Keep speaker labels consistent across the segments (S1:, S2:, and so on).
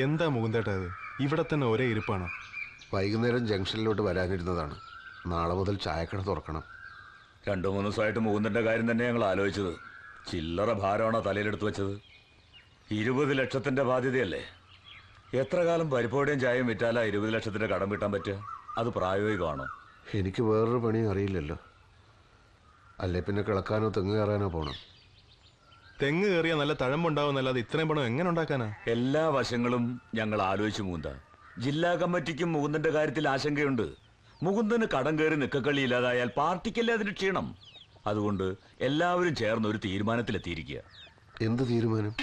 S1: എന്താ മുകുന്ദേട്ടാ ഇത്? ഇവിടെ തന്നെ ഒരേ ഇരിപ്പാണ്.
S2: വൈകുന്നേരം ജംഗ്ഷനിലോട്ട് വരാനിരുന്നതാണ്. നാളെ മുതൽ ചായക്കട തുറക്കണം.
S3: 2-3 ദിവസമായിട്ട് മുകുന്ദന്റെ കാര്യം തന്നെ ഞങ്ങൾ ആലോചിച്ചത്. ചില്ലറ ഭാരമാണോ തലയിലെടുത്ത് വെച്ചത്? 20 ലക്ഷത്തിന്റെ ബാധ്യതയല്ലേ? എത്ര കാലം പരിപ്പോടെയും ചായയും വിറ്റാലാ 20 ലക്ഷത്തിന്റെ കടം വീട്ടാൻ പറ്റുക? അത് പ്രായോഗികമാണോ?
S2: എനിക്ക് വേറൊരു പണിയും അറിയില്ലല്ലോ. അല്ലേ പിന്നെ കിളക്കാനോ തെങ്ങ് കയറാനോ പോകണം.
S1: തെങ്ങ് കയറിയാൽ നല്ല തഴമ്പുണ്ടാവുന്നല്ലാതെ ഇത്രയും പണം എങ്ങനെ ഉണ്ടാക്കാനാ?
S3: എല്ലാ വശങ്ങളും ഞങ്ങൾ ആലോചിച്ചു മുകുന്ദ. ജില്ലാ കമ്മിറ്റിക്കും മുകുന്ദന്റെ കാര്യത്തിൽ ആശങ്കയുണ്ട്. മുകുന്ദന് കടം കയറി നിക്കക്കളി ഇല്ലാതായാൽ പാർട്ടിക്കല്ലേ അതിന് ക്ഷീണം. അതുകൊണ്ട് എല്ലാവരും ചേർന്ന് ഒരു തീരുമാനത്തിലെത്തിയിരിക്കുക.
S2: എന്ത് തീരുമാനം?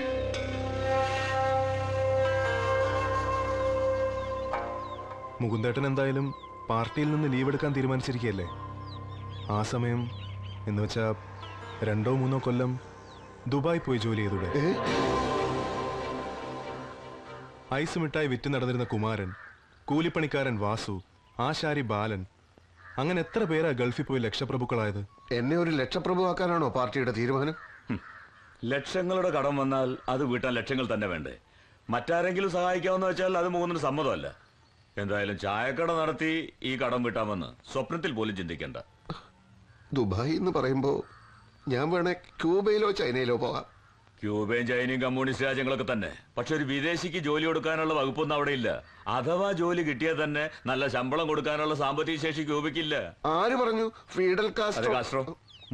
S1: മുകുന്ദേട്ടൻ എന്തായാലും പാർട്ടിയിൽ നിന്ന് ലീവ് എടുക്കാൻ തീരുമാനിച്ചിരിക്കുകയല്ലേ. ആ സമയം എന്ന് വെച്ചാ 2-3 കൊല്ലം ദുബായ് പോയി ജോലി ചെയ്തൂടെ? ഐസ് മിഠായി വിറ്റ് നടന്നിരുന്ന കുമാരൻ, കൂലിപ്പണിക്കാരൻ വാസു, ആശാരി ബാലൻ, അങ്ങനെ എത്ര പേരാ ഗൾഫിൽ പോയി ലക്ഷപ്രഭുക്കളായത്?
S2: എന്നെ ഒരു ലക്ഷപ്രഭുവാക്കാനാണോ പാർട്ടിയുടെ തീരുമാനം?
S3: ലക്ഷങ്ങളുടെ കടം വന്നാൽ അത് വീട്ടാൻ ലക്ഷങ്ങൾ തന്നെ വേണ്ടേ? മറ്റാരെങ്കിലും സഹായിക്കാമെന്ന് വെച്ചാൽ അത് മുകുന്ദന് സമ്മതമല്ല. എന്തായാലും ചായക്കട നടത്തി ഈ കടം വീട്ടാമെന്ന് സ്വപ്നത്തിൽ പോലും ചിന്തിക്കേണ്ട.
S2: ദുബായ് എന്ന് പറയുമ്പോ ഞാൻ വേണേ ക്യൂബയിലോ ചൈനയിലോ പോകാം.
S3: ക്യൂബയും ചൈനയും കമ്മ്യൂണിസ്റ്റ് രാജ്യങ്ങളൊക്കെ തന്നെ. പക്ഷെ ഒരു വിദേശിക്ക് ജോലി കൊടുക്കാനുള്ള വകുപ്പൊന്നും അവിടെ ഇല്ല. അഥവാ ജോലി കിട്ടിയാൽ തന്നെ നല്ല ശമ്പളം കൊടുക്കാനുള്ള സാമ്പത്തിക ശേഷി ക്യൂബയ്ക്കില്ല.
S2: ആര് പറഞ്ഞു? Fidel Castro.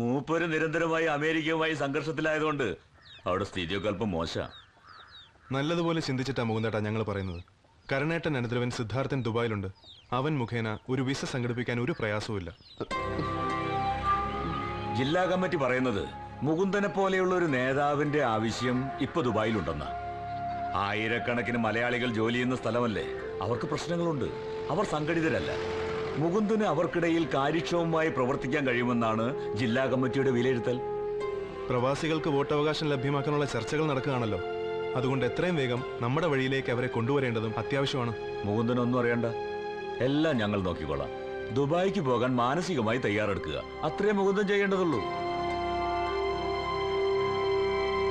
S3: മൂപ്പര് നിരന്തരമായി അമേരിക്കയുമായി സംഘർഷത്തിലായതുകൊണ്ട് അവിടെ സ്ഥിതിയൊക്കെ അല്പം മോശം.
S1: നല്ലതുപോലെ ചിന്തിച്ചിട്ടാ മുകുന്ദേട്ടാ ഞങ്ങൾ പറയുന്നത്. കരുണേട്ടൻ അനുദ്രവൻ സിദ്ധാർത്ഥൻ ദുബായിലുണ്ട്. അവൻ മുഖേന ഒരു വിസ സംഘടിപ്പിക്കാൻ ഒരു പ്രയാസവുമില്ല.
S3: ജില്ലാ കമ്മിറ്റി പറയുന്നത് മുകുന്ദനെ പോലെയുള്ള ഒരു നേതാവിന്റെ ആവശ്യം ഇപ്പൊ ദുബായിലുണ്ടെന്ന. ആയിരക്കണക്കിന് മലയാളികൾ ജോലി ചെയ്യുന്ന സ്ഥലമല്ലേ. അവർക്ക് പ്രശ്നങ്ങളുണ്ട്. അവർ സംഘടിതരല്ല. മുകുന്ദന് അവർക്കിടയിൽ കാര്യക്ഷമമായി പ്രവർത്തിക്കാൻ കഴിയുമെന്നാണ് ജില്ലാ കമ്മിറ്റിയുടെ വിലയിരുത്തൽ.
S1: പ്രവാസികൾക്ക് വോട്ടവകാശം ലഭ്യമാക്കാനുള്ള ചർച്ചകൾ നടക്കുകയാണല്ലോ. അതുകൊണ്ട് എത്രയും വേഗം നമ്മുടെ വഴിയിലേക്ക് അവരെ കൊണ്ടുവരേണ്ടതും അത്യാവശ്യമാണ്.
S3: മുകുന്ദനൊന്നും അറിയണ്ട, എല്ലാം ഞങ്ങൾ നോക്കിക്കോളാം. ദുബായിക്ക് പോകാൻ മാനസികമായി തയ്യാറെടുക്കുക, അത്രയും മുകുന്ദൻ ചെയ്യേണ്ടതുള്ളൂ.